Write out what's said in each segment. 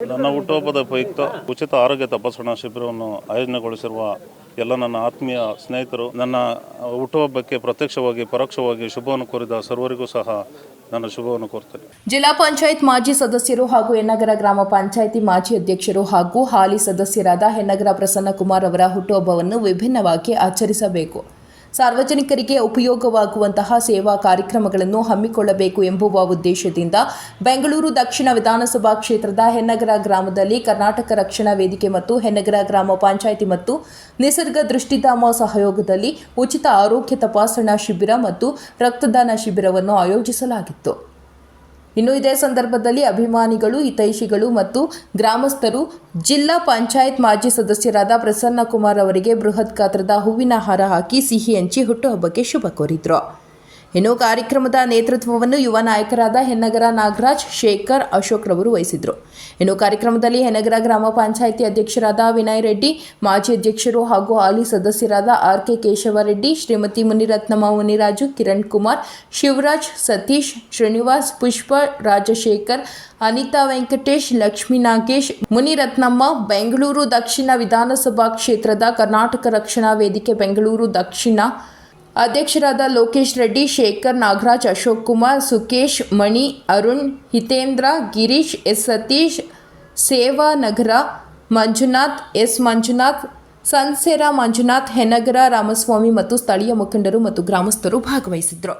ನನ್ನ ಹುಟ್ಟುಹಬ್ಬದ ಪ್ರಯುಕ್ತ ಉಚಿತ ಆರೋಗ್ಯ ತಪಾಸಣಾ ಶಿಬಿರವನ್ನು ಆಯೋಜನೆಗೊಳಿಸಿರುವ ಎಲ್ಲ ನನ್ನ ಆತ್ಮೀಯ ಸ್ನೇಹಿತರು, ನನ್ನ ಹುಟ್ಟುಹಬ್ಬಕ್ಕೆ ಪ್ರತ್ಯಕ್ಷವಾಗಿ ಪರೋಕ್ಷವಾಗಿ ಶುಭವನ್ನು ಕೋರಿದ ಸರ್ವರಿಗೂ ಸಹ ನಾನು ಶುಭವನ್ನು ಕೋರ್ತೇನೆ. ಜಿಲ್ಲಾ ಪಂಚಾಯತ್ ಮಾಜಿ ಸದಸ್ಯರು ಹಾಗೂ ಹೆನ್ನಗರ ಗ್ರಾಮ ಪಂಚಾಯಿತಿ ಮಾಜಿ ಅಧ್ಯಕ್ಷರು ಹಾಗೂ ಹಾಲಿ ಸದಸ್ಯರಾದ ಹೆನ್ನಗರ ಪ್ರಸನ್ನಕುಮಾರ್ ಅವರ ಹುಟ್ಟುಹಬ್ಬವನ್ನು ವಿಭಿನ್ನವಾಗಿ ಆಚರಿಸಬೇಕು. ಸಾರ್ವಜನಿಕರಿಗೆ ಉಪಯೋಗವಾಗುವಂತಹ ಸೇವಾ ಕಾರ್ಯಕ್ರಮಗಳನ್ನು ಹಮ್ಮಿಕೊಳ್ಳಬೇಕು ಎಂಬುವ ಉದ್ದೇಶದಿಂದ ಬೆಂಗಳೂರು ದಕ್ಷಿಣ ವಿಧಾನಸಭಾ ಕ್ಷೇತ್ರದ ಹೆನ್ನಗರ ಗ್ರಾಮದಲ್ಲಿ ಕರ್ನಾಟಕ ರಕ್ಷಣಾ ವೇದಿಕೆ ಮತ್ತು ಹೆನ್ನಗರ ಗ್ರಾಮ ಪಂಚಾಯಿತಿ ಮತ್ತು ನಿಸರ್ಗ ದೃಷ್ಟಿಧಾಮ ಸಹಯೋಗದಲ್ಲಿ ಉಚಿತ ಆರೋಗ್ಯ ತಪಾಸಣಾ ಶಿಬಿರ ಮತ್ತು ರಕ್ತದಾನ ಶಿಬಿರವನ್ನು ಆಯೋಜಿಸಲಾಗಿತ್ತು. ಇನ್ನು ಇದೇ ಸಂದರ್ಭದಲ್ಲಿ ಅಭಿಮಾನಿಗಳು, ಹಿತೈಷಿಗಳು ಮತ್ತು ಗ್ರಾಮಸ್ಥರು ಜಿಲ್ಲಾ ಪಂಚಾಯತ್ ಮಾಜಿ ಸದಸ್ಯರಾದ ಪ್ರಸನ್ನಕುಮಾರ್ ಅವರಿಗೆ ಬೃಹತ್ ಗಾತ್ರದ ಹೂವಿನ ಹಾರ ಹಾಕಿ ಸಿಹಿ ಹಂಚಿ ಹುಟ್ಟುಹಬ್ಬಕ್ಕೆ ಶುಭ ಕೋರಿದರು. ಇನ್ನು ಕಾರ್ಯಕ್ರಮದ ನೇತೃತ್ವವನ್ನು ಯುವ ನಾಯಕರಾದ ಹೆನ್ನಗರ ನಾಗರಾಜ್, ಶೇಖರ್, ಅಶೋಕ್ ರವರು ವಹಿಸಿದರು. ಇನ್ನು ಕಾರ್ಯಕ್ರಮದಲ್ಲಿ ಹೆನ್ನಗರ ಗ್ರಾಮ ಪಂಚಾಯಿತಿ ಅಧ್ಯಕ್ಷರಾದ ವಿನಯ್ ರೆಡ್ಡಿ, ಮಾಜಿ ಅಧ್ಯಕ್ಷರು ಹಾಗೂ ಹಾಲಿ ಸದಸ್ಯರಾದ ಆರ್.ಕೆ. ಕೇಶವರೆಡ್ಡಿ, ಶ್ರೀಮತಿ ಮುನಿರತ್ನಮ್ಮ ಮುನಿರಾಜು, ಕಿರಣ್ ಕುಮಾರ್, ಶಿವರಾಜ್, ಸತೀಶ್, ಶ್ರೀನಿವಾಸ್, ಪುಷ್ಪ, ರಾಜಶೇಖರ್, ಅನಿತಾ ವೆಂಕಟೇಶ್, ಲಕ್ಷ್ಮೀ ನಾಗೇಶ್, ಮುನಿರತ್ನಮ್ಮ, ಬೆಂಗಳೂರು ದಕ್ಷಿಣ ವಿಧಾನಸಭಾ ಕ್ಷೇತ್ರದ ಕರ್ನಾಟಕ ರಕ್ಷಣಾ ವೇದಿಕೆ ಬೆಂಗಳೂರು ದಕ್ಷಿಣ ಅಧ್ಯಕ್ಷರಾದ ಲೋಕೇಶ್ ರೆಡ್ಡಿ, ಶೇಖರ್, ನಾಗರಾಜ್, ಅಶೋಕ್ ಕುಮಾರ್, ಸುಕೇಶ್, ಮಣಿ, ಅರುಣ್, ಹಿತೇಂದ್ರ, ಗಿರೀಶ್, ಎಸ್ ಸತೀಶ್, ಸೇವಾನಗರ ಮಂಜುನಾಥ್, ಎಸ್ ಮಂಜುನಾಥ್, ಸನ್ಸೆರ ಮಂಜುನಾಥ್, ಹೆನ್ನಗರ ರಾಮಸ್ವಾಮಿ ಮತ್ತು ಸ್ಥಳೀಯ ಮುಖಂಡರು ಮತ್ತು ಗ್ರಾಮಸ್ಥರು ಭಾಗವಹಿಸಿದ್ರು.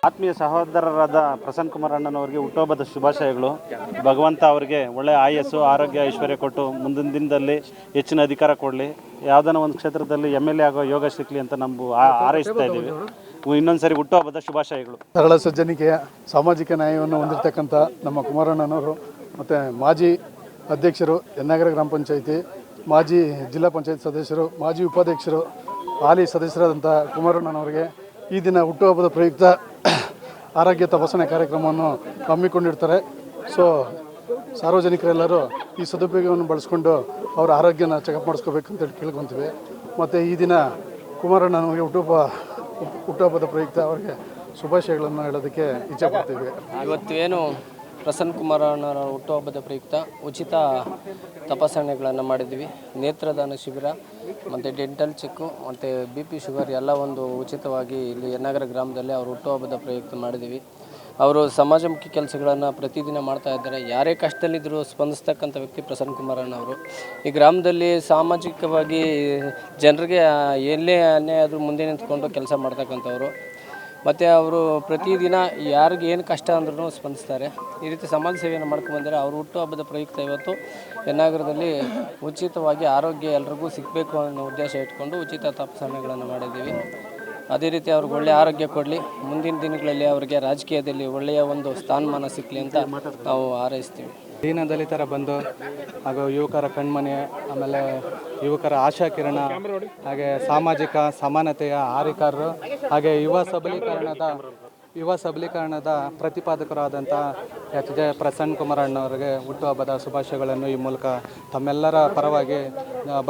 ಆತ್ಮೀಯ ಸಹೋದರರಾದ ಪ್ರಸನ್ನ ಕುಮಾರ್ ಅಣ್ಣನವರಿಗೆ ಹುಟ್ಟುಹಬ್ಬದ ಶುಭಾಶಯಗಳು. ಭಗವಂತ ಅವರಿಗೆ ಒಳ್ಳೆಯ ಆಯಸ್ಸು ಆರೋಗ್ಯ ಐಶ್ವರ್ಯ ಕೊಟ್ಟು ಮುಂದಿನ ದಿನದಲ್ಲಿ ಹೆಚ್ಚಿನ ಅಧಿಕಾರ ಕೊಡಲಿ, ಯಾವುದನ್ನ ಒಂದು ಕ್ಷೇತ್ರದಲ್ಲಿ MLA ಆಗೋ ಯೋಗ ಸಿಕ್ಕಲಿ ಅಂತ ನಾವು ಹಾರೈಸ್ತಾ ಇದ್ದೀವಿ. ಇನ್ನೊಂದ್ಸರಿ ಹುಟ್ಟುಹಬ್ಬದ ಶುಭಾಶಯಗಳು. ಸರಳ ಸಜ್ಜನಿಕೆಯ ಸಾಮಾಜಿಕ ನ್ಯಾಯವನ್ನು ಹೊಂದಿರತಕ್ಕಂಥ ನಮ್ಮ ಕುಮಾರಣ್ಣನವರು ಮತ್ತು ಮಾಜಿ ಅಧ್ಯಕ್ಷರು ಯನ್ನಗರ ಗ್ರಾಮ ಪಂಚಾಯಿತಿ, ಮಾಜಿ ಜಿಲ್ಲಾ ಪಂಚಾಯತ್ ಸದಸ್ಯರು, ಮಾಜಿ ಉಪಾಧ್ಯಕ್ಷರು, ಹಾಲಿ ಸದಸ್ಯರಾದಂಥ ಕುಮಾರಣ್ಣನವರಿಗೆ ಈ ದಿನ ಹುಟ್ಟುಹಬ್ಬದ ಪ್ರಯುಕ್ತ ಆರೋಗ್ಯ ತಪಾಸಣೆ ಕಾರ್ಯಕ್ರಮವನ್ನು ಹಮ್ಮಿಕೊಂಡಿರ್ತಾರೆ. ಸೊ ಸಾರ್ವಜನಿಕರೆಲ್ಲರೂ ಈ ಸದುಪಯೋಗವನ್ನು ಬಳಸ್ಕೊಂಡು ಅವರ ಆರೋಗ್ಯನ ಚೆಕಪ್ ಮಾಡಿಸ್ಕೋಬೇಕು ಅಂತೇಳಿ ಕೇಳ್ಕೊತೀವಿ. ಮತ್ತು ಈ ದಿನ ಕುಮಾರಣ್ಣನವರಿಗೆ ಹುಟ್ಟುಹಬ್ಬದ ಪ್ರಯುಕ್ತ ಅವರಿಗೆ ಶುಭಾಶಯಗಳನ್ನು ಹೇಳೋದಕ್ಕೆ ಇಚ್ಛೆ ಪಡ್ತೀವಿ. ಇವತ್ತು ಏನು ಪ್ರಸನ್ನ ಕುಮಾರ್ ಅಣ್ಣರ ಹುಟ್ಟುಹಬ್ಬದ ಪ್ರಯುಕ್ತ ಉಚಿತ ತಪಾಸಣೆಗಳನ್ನು ಮಾಡಿದ್ವಿ. ನೇತ್ರದಾನ ಶಿಬಿರ ಮತ್ತು ಡೆಂಟಲ್ ಚೆಕ್ಕು ಮತ್ತು BP ಶುಗರ್ ಎಲ್ಲ ಒಂದು ಉಚಿತವಾಗಿ ಇಲ್ಲಿ ಯನ್ನಗರ ಗ್ರಾಮದಲ್ಲಿ ಅವರು ಹುಟ್ಟುಹಬ್ಬದ ಪ್ರಯುಕ್ತ ಮಾಡಿದ್ದೀವಿ. ಅವರು ಸಮಾಜಮುಖಿ ಕೆಲಸಗಳನ್ನು ಪ್ರತಿದಿನ ಮಾಡ್ತಾ ಇದ್ದಾರೆ. ಯಾರೇ ಕಷ್ಟದಲ್ಲಿದ್ದರೂ ಸ್ಪಂದಿಸ್ತಕ್ಕಂಥ ವ್ಯಕ್ತಿ ಪ್ರಸನ್ನ ಕುಮಾರ್ ಅಣ್ಣ ಅವರು. ಈ ಗ್ರಾಮದಲ್ಲಿ ಸಾಮಾಜಿಕವಾಗಿ ಜನರಿಗೆ ಎಲ್ಲೇ ಅನ್ಯಾಯ ಆದರೂ ಮುಂದೆ ನಿಂತ್ಕೊಂಡು ಕೆಲಸ ಮಾಡ್ತಕ್ಕಂಥವ್ರು. ಮತ್ತು ಅವರು ಪ್ರತಿದಿನ ಯಾರಿಗೆ ಏನು ಕಷ್ಟ ಅಂದ್ರೂ ಸ್ಪಂದಿಸ್ತಾರೆ. ಈ ರೀತಿ ಸಮಾಜ ಸೇವೆಯನ್ನು ಮಾಡ್ಕೊಂಡ್ಬಂದರೆ ಅವರು ಹುಟ್ಟುಹಬ್ಬದ ಪ್ರಯುಕ್ತ ಇವತ್ತು ಯನ್ನಗರದಲ್ಲಿ ಉಚಿತವಾಗಿ ಆರೋಗ್ಯ ಎಲ್ರಿಗೂ ಸಿಗಬೇಕು ಅನ್ನೋ ಉದ್ದೇಶ ಇಟ್ಕೊಂಡು ಉಚಿತ ತಪಾಸಣೆಗಳನ್ನು ಮಾಡಿದ್ದೀವಿ. ಅದೇ ರೀತಿ ಅವ್ರಿಗೆ ಒಳ್ಳೆಯ ಆರೋಗ್ಯ ಕೊಡಲಿ, ಮುಂದಿನ ದಿನಗಳಲ್ಲಿ ಅವರಿಗೆ ರಾಜಕೀಯದಲ್ಲಿ ಒಳ್ಳೆಯ ಒಂದು ಸ್ಥಾನಮಾನ ಸಿಕ್ಕಲಿ ಅಂತ ನಾವು ಹಾರೈಸ್ತೀವಿ. ದೀನದಲಿತರ ಬಂಧು ಹಾಗೂ ಯುವಕರ ಕಣ್ಮನೆ, ಆಮೇಲೆ ಯುವಕರ ಆಶಾ ಕಿರಣ, ಹಾಗೆ ಸಾಮಾಜಿಕ ಸಮಾನತೆಯ ಹಾರಿಕಾರರು, ಹಾಗೆ ಯುವ ಸಬಲೀಕರಣದ ಪ್ರತಿಪಾದಕರಾದಂಥ H.J. ಪ್ರಸನ್ನ ಕುಮಾರ್ ಅಣ್ಣವರಿಗೆ ಹುಟ್ಟುಹಬ್ಬದ ಶುಭಾಶಯಗಳನ್ನು ಈ ಮೂಲಕ ತಮ್ಮೆಲ್ಲರ ಪರವಾಗಿ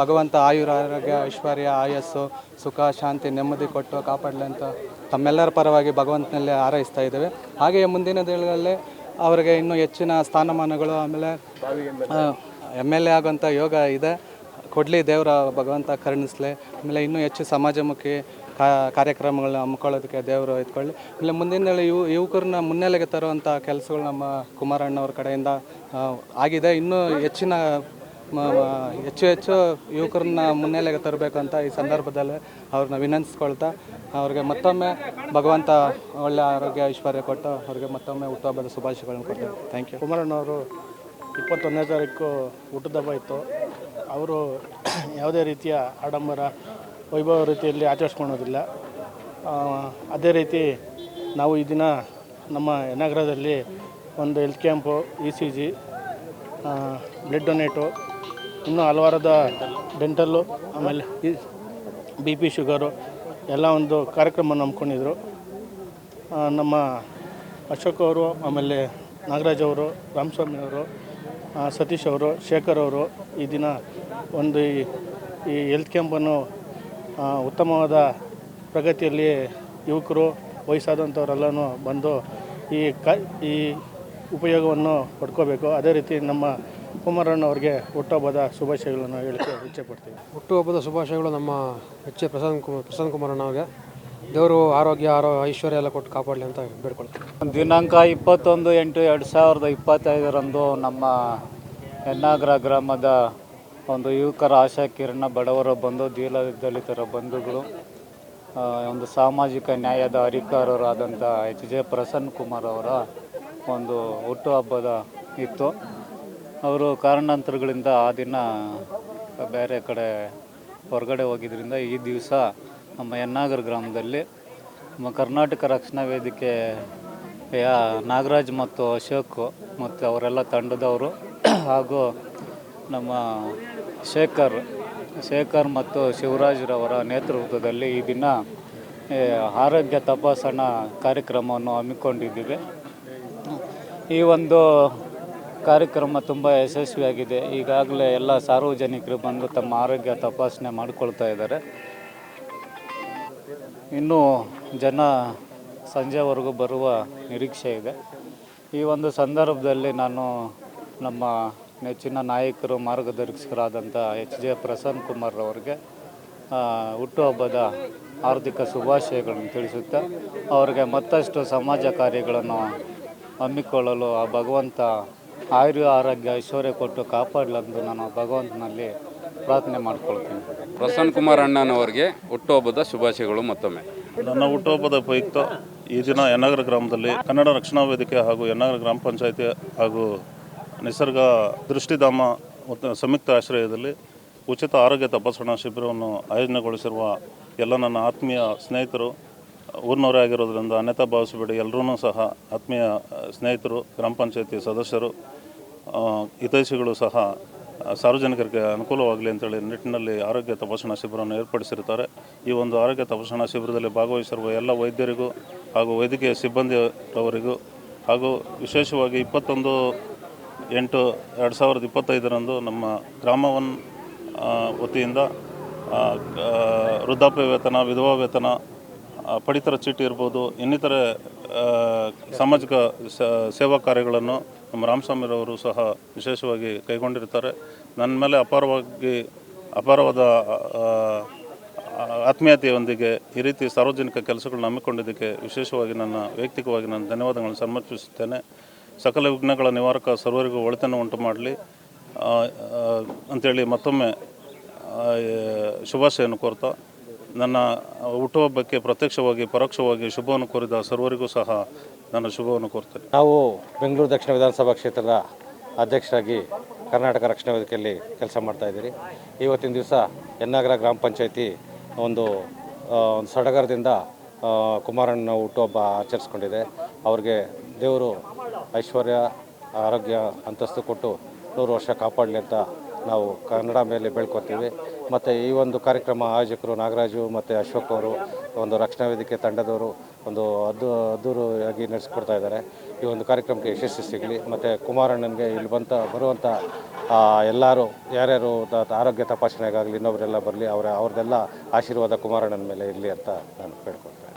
ಭಗವಂತ ಆರೋಗ್ಯ ಐಶ್ವರ್ಯ ಆಯಸ್ಸು ಸುಖ ಶಾಂತಿ ನೆಮ್ಮದಿ ಕೊಟ್ಟು ಕಾಪಾಡಲಿ ಅಂತ ತಮ್ಮೆಲ್ಲರ ಪರವಾಗಿ ಭಗವಂತನಲ್ಲಿ ಹಾರೈಸ್ತಾ ಇದ್ದೇವೆ. ಹಾಗೆಯೇ ಮುಂದಿನ ದಿನಗಳಲ್ಲಿ ಅವರಿಗೆ ಇನ್ನೂ ಹೆಚ್ಚಿನ ಸ್ಥಾನಮಾನಗಳು, ಆಮೇಲೆ MLA ಆಗೋಂಥ ಯೋಗ ಇದೆ, ಕೊಡಲಿ ದೇವರ ಭಗವಂತ ಕರುಣಿಸಲಿ. ಆಮೇಲೆ ಇನ್ನೂ ಹೆಚ್ಚು ಸಮಾಜಮುಖಿ ಕಾರ್ಯಕ್ರಮಗಳನ್ನ ಹಮ್ಮಿಕೊಳ್ಳೋದಕ್ಕೆ ದೇವರು ಇಟ್ಕೊಳ್ಳಿ. ಆಮೇಲೆ ಮುಂದಿನ ಯುವಕರನ್ನ ಮುನ್ನೆಲೆಗೆ ತರುವಂಥ ಕೆಲಸಗಳು ನಮ್ಮ ಕುಮಾರಣ್ಣವ್ರ ಕಡೆಯಿಂದ ಆಗಿದೆ. ಇನ್ನೂ ಹೆಚ್ಚು ಯುವಕರನ್ನ ಮುನ್ನೆಲೆಗೆ ತರಬೇಕು ಅಂತ ಈ ಸಂದರ್ಭದಲ್ಲಿ ಅವ್ರನ್ನ ವಿನಂತಿಸ್ಕೊಳ್ತಾ ಅವ್ರಿಗೆ ಮತ್ತೊಮ್ಮೆ ಭಗವಂತ ಒಳ್ಳೆಯ ಆರೋಗ್ಯ ಐಶ್ವರ್ಯ ಕೊಟ್ಟು ಅವ್ರಿಗೆ ಮತ್ತೊಮ್ಮೆ ಹುಟ್ಟುಹಬ್ಬದ ಶುಭಾಶಯಗಳನ್ನು ಕೊಡ್ತಾರೆ. Thank you. ಕುಮಾರಣ್ಣವರು 21ನೇ ತಾರೀಕು ಹುಟ್ಟುಹಬ್ಬ ಇತ್ತು. ಅವರು ಯಾವುದೇ ರೀತಿಯ ಆಡಂಬರ ವೈಭವ ರೀತಿಯಲ್ಲಿ ಆಚರಿಸ್ಕೊಳ್ಳೋದಿಲ್ಲ. ಅದೇ ರೀತಿ ನಾವು ಈ ದಿನ ನಮ್ಮ ಯನ್ನಗರದಲ್ಲಿ ಒಂದು ಹೆಲ್ತ್ ಕ್ಯಾಂಪು, ECG, ಬ್ಲಡ್ ಡೊನೇಟು, ಇನ್ನೂ ಹಲವಾರದ ಡೆಂಟಲ್ಲು, ಆಮೇಲೆ BP ಶುಗರು ಎಲ್ಲ ಒಂದು ಕಾರ್ಯಕ್ರಮ ನಂಬ್ಕೊಂಡಿದ್ರು. ನಮ್ಮ ಅಶೋಕ್ ಅವರು, ಆಮೇಲೆ ನಾಗರಾಜ್ ಅವರು, ರಾಮಸ್ವಾಮಿ ಅವರು, ಸತೀಶ್ ಅವರು, ಶೇಖರ್ ಅವರು ಈ ದಿನ ಒಂದು ಈ ಹೆಲ್ತ್ ಕ್ಯಾಂಪನ್ನು ಉತ್ತಮವಾದ ಪ್ರಗತಿಯಲ್ಲಿ ಯುವಕರು ವಯಸ್ಸಾದಂಥವರೆಲ್ಲನೂ ಬಂದು ಈ ಉಪಯೋಗವನ್ನು ಪಡ್ಕೋಬೇಕು. ಅದೇ ರೀತಿ ನಮ್ಮ ಕುಮಾರಣ್ಣವ್ರಿಗೆ ಹುಟ್ಟುಹಬ್ಬದ ಶುಭಾಶಯಗಳನ್ನು ಹೇಳಕ್ಕೆ ಇಚ್ಛೆ ಪಡ್ತೀವಿ. ಹುಟ್ಟುಹಬ್ಬದ ಶುಭಾಶಯಗಳು ನಮ್ಮ H. ಪ್ರಸನ್ನ ಕುಮಾರ್ ಅಣ್ಣವ್ರಿಗೆ. ದೇವರು ಆರೋಗ್ಯ ಐಶ್ವರ್ಯ ಎಲ್ಲ ಕೊಟ್ಟು ಕಾಪಾಡಲಿ ಅಂತ ಬೇಡ್ಕೊಳ್ತೀವಿ. ದಿನಾಂಕ 21/8/2025 ನಮ್ಮ ಯನ್ನಗರ ಗ್ರಾಮದ ಒಂದು ಯುವಕರ ಆಶಾ ಕಿರಣ, ಬಡವರ ಬಂಧು, ದಲಿತರ ಬಂಧುಗಳು, ಒಂದು ಸಾಮಾಜಿಕ ನ್ಯಾಯದ ಹರಿಕಾರರಾದಂಥ H.J. ಪ್ರಸನ್ನ ಕುಮಾರ್ ಅವರ ಒಂದು ಹುಟ್ಟುಹಬ್ಬದ ಇತ್ತು. ಅವರು ಕಾರಣಾಂತರಗಳಿಂದ ಆ ದಿನ ಬೇರೆ ಕಡೆ ಹೊರಗಡೆ ಹೋಗಿದ್ದರಿಂದ ಈ ದಿವಸ ನಮ್ಮ ಯನ್ನಗರ ಗ್ರಾಮದಲ್ಲಿ ನಮ್ಮ ಕರ್ನಾಟಕ ರಕ್ಷಣಾ ವೇದಿಕೆಯ ನಾಗರಾಜ್ ಮತ್ತು ಅಶೋಕ್ ಮತ್ತು ಅವರೆಲ್ಲ ತಂಡದವರು ಹಾಗೂ ನಮ್ಮ ಶೇಖರ್ ಮತ್ತು ಶಿವರಾಜ್ರವರ ನೇತೃತ್ವದಲ್ಲಿ ಈ ದಿನ ಆರೋಗ್ಯ ತಪಾಸಣಾ ಕಾರ್ಯಕ್ರಮವನ್ನು ಹಮ್ಮಿಕೊಂಡಿದ್ದೀವಿ. ಈ ಒಂದು ಕಾರ್ಯಕ್ರಮ ತುಂಬ ಯಶಸ್ವಿಯಾಗಿದೆ. ಈಗಾಗಲೇ ಎಲ್ಲ ಸಾರ್ವಜನಿಕರು ಬಂದು ತಮ್ಮ ಆರೋಗ್ಯ ತಪಾಸಣೆ ಮಾಡಿಕೊಳ್ತಾ ಇದ್ದಾರೆ. ಇನ್ನೂ ಜನ ಸಂಜೆವರೆಗೂ ಬರುವ ನಿರೀಕ್ಷೆ ಇದೆ. ಈ ಒಂದು ಸಂದರ್ಭದಲ್ಲಿ ನಾನು ನಮ್ಮ ನೆಚ್ಚಿನ ನಾಯಕರು, ಮಾರ್ಗದರ್ಶಕರಾದಂಥ H.J. ಪ್ರಸನ್ನ ಕುಮಾರ್ ಅವರಿಗೆ ಹುಟ್ಟುಹಬ್ಬದ ಹಾರ್ದಿಕ ಶುಭಾಶಯಗಳನ್ನು ತಿಳಿಸುತ್ತಾ ಅವರಿಗೆ ಮತ್ತಷ್ಟು ಸಮಾಜ ಕಾರ್ಯಗಳನ್ನು ಹಮ್ಮಿಕೊಳ್ಳಲು ಆ ಭಗವಂತ ಆರೋಗ್ಯ ಐಶ್ವರ್ಯ ಕೊಟ್ಟು ಕಾಪಾಡಲೆಂದು ನಾನು ಭಗವಂತನಲ್ಲಿ ಪ್ರಾರ್ಥನೆ ಮಾಡ್ಕೊಳ್ತೀನಿ. ಪ್ರಸನ್ನ ಕುಮಾರ್ ಅಣ್ಣನವರಿಗೆ ಹುಟ್ಟುಹಬ್ಬದ ಶುಭಾಶಯಗಳು. ಮತ್ತೊಮ್ಮೆ ನನ್ನ ಹುಟ್ಟುಹಬ್ಬದ ಪ್ರಯುಕ್ತ ಈ ದಿನ ಯನ್ನಗರ ಗ್ರಾಮದಲ್ಲಿ ಕನ್ನಡ ರಕ್ಷಣಾ ವೇದಿಕೆ ಹಾಗೂ ಯನ್ನಗರ ಗ್ರಾಮ ಪಂಚಾಯಿತಿ ಹಾಗೂ ನಿಸರ್ಗ ದೃಷ್ಟಿಧಾಮ ಮತ್ತು ಸಂಯುಕ್ತ ಆಶ್ರಯದಲ್ಲಿ ಉಚಿತ ಆರೋಗ್ಯ ತಪಾಸಣಾ ಶಿಬಿರವನ್ನು ಆಯೋಜನೆಗೊಳಿಸಿರುವ ಎಲ್ಲ ನನ್ನ ಆತ್ಮೀಯ ಸ್ನೇಹಿತರು, ಊರಿನವರೇ ಆಗಿರೋದ್ರಿಂದ ಅನ್ಯತಾ ಭಾವಿಸಬೇಡಿ, ಎಲ್ಲರೂ ಸಹ ಆತ್ಮೀಯ ಸ್ನೇಹಿತರು, ಗ್ರಾಮ ಪಂಚಾಯಿತಿ ಸದಸ್ಯರು, ಹಿತೈಷಿಗಳು ಸಹ ಸಾರ್ವಜನಿಕರಿಗೆ ಅನುಕೂಲವಾಗಲಿ ಅಂತೇಳಿ ನಿಟ್ಟಿನಲ್ಲಿ ಆರೋಗ್ಯ ತಪಾಸಣಾ ಶಿಬಿರವನ್ನು ಏರ್ಪಡಿಸಿರ್ತಾರೆ. ಈ ಒಂದು ಆರೋಗ್ಯ ತಪಾಸಣಾ ಶಿಬಿರದಲ್ಲಿ ಭಾಗವಹಿಸಿರುವ ಎಲ್ಲ ವೈದ್ಯರಿಗೂ ಹಾಗೂ ವೈದ್ಯಕೀಯ ಸಿಬ್ಬಂದಿಯವರಿಗೂ ಹಾಗೂ ವಿಶೇಷವಾಗಿ 21/8/2025 ನಮ್ಮ ಗ್ರಾಮವನ್ ವತಿಯಿಂದ ವೃದ್ಧಾಪ್ಯ ವೇತನ, ವಿಧವಾ ವೇತನ, ಪಡಿತರ ಚೀಟಿ ಇರ್ಬೋದು, ಇನ್ನಿತರೆ ಸಾಮಾಜಿಕ ಸೇವಾ ಕಾರ್ಯಗಳನ್ನು ನಮ್ಮ ರಾಮಸ್ವಾಮಿರವರು ಸಹ ವಿಶೇಷವಾಗಿ ಕೈಗೊಂಡಿರ್ತಾರೆ. ನನ್ನ ಮೇಲೆ ಅಪಾರವಾದ ಆತ್ಮೀಯತೆಯೊಂದಿಗೆ ಈ ರೀತಿ ಸಾರ್ವಜನಿಕ ಕೆಲಸಗಳನ್ನು ಹಮ್ಮಿಕೊಂಡಿದ್ದಕ್ಕೆ ವಿಶೇಷವಾಗಿ ನನ್ನ ವೈಯಕ್ತಿಕವಾಗಿ ನಾನು ಧನ್ಯವಾದಗಳನ್ನು ಸಮರ್ಪಿಸುತ್ತೇನೆ. ಸಕಲ ವಿಘ್ನಗಳ ನಿವಾರಕ ಸರ್ವರಿಗೂ ಒಳಿತನ್ನು ಉಂಟು ಮಾಡಲಿ ಅಂಥೇಳಿ ಮತ್ತೊಮ್ಮೆ ಶುಭಾಶಯನ್ನು ಕೋರ್ತಾ, ನನ್ನ ಹುಟ್ಟುಹಬ್ಬಕ್ಕೆ ಪ್ರತ್ಯಕ್ಷವಾಗಿ ಪರೋಕ್ಷವಾಗಿ ಶುಭವನ್ನು ಕೋರಿದ ಸರ್ವರಿಗೂ ಸಹ ನಾನು ಶುಭವನ್ನು ಕೋರ್ತೇನೆ. ನಾವು ಬೆಂಗಳೂರು ದಕ್ಷಿಣ ವಿಧಾನಸಭಾ ಕ್ಷೇತ್ರದ ಅಧ್ಯಕ್ಷರಾಗಿ ಕರ್ನಾಟಕ ರಕ್ಷಣಾ ವೇದಿಕೆಯಲ್ಲಿ ಕೆಲಸ ಮಾಡ್ತಾಯಿದ್ದೀರಿ. ಇವತ್ತಿನ ದಿವಸ ಯನ್ನಗರ ಗ್ರಾಮ ಪಂಚಾಯಿತಿ ಒಂದು ಸಡಗರದಿಂದ ಕುಮಾರಣ್ಣ ಹುಟ್ಟುಹಬ್ಬ ಆಚರಿಸ್ಕೊಂಡಿದೆ. ಅವ್ರಿಗೆ ದೇವರು ಐಶ್ವರ್ಯ, ಆರೋಗ್ಯ, ಅಂತಸ್ತು ಕೊಟ್ಟು 100 ವರ್ಷ ಕಾಪಾಡಲಿ ಅಂತ ನಾವು ಕನ್ನಡ ಮೇಲೆ ಬೆಳ್ಕೊತೀವಿ. ಮತ್ತು ಈ ಒಂದು ಕಾರ್ಯಕ್ರಮ ಆಯೋಜಕರು ನಾಗರಾಜು ಮತ್ತು ಅಶೋಕ್ ಅವರು, ಒಂದು ರಕ್ಷಣಾ ವೇದಿಕೆ ತಂಡದವರು ಒಂದು ಅದ್ದೂರಿಯಾಗಿ ನಡೆಸ್ಕೊಡ್ತಾ ಇದ್ದಾರೆ. ಈ ಒಂದು ಕಾರ್ಯಕ್ರಮಕ್ಕೆ ಯಶಸ್ಸು ಸಿಗಲಿ. ಮತ್ತು ಕುಮಾರಣ್ಣನಿಗೆ ಇಲ್ಲಿ ಬರುವಂಥ ಎಲ್ಲರೂ ಯಾರ್ಯಾರು ಆರೋಗ್ಯ ತಪಾಸಣೆಗಾಗಲಿ ಇನ್ನೊಬ್ಬರೆಲ್ಲ ಬರಲಿ, ಅವ್ರದ್ದೆಲ್ಲ ಆಶೀರ್ವಾದ ಕುಮಾರಣ್ಣನ ಮೇಲೆ ಇರಲಿ ಅಂತ ನಾನು ಕೇಳ್ಕೊಳ್ತೇನೆ.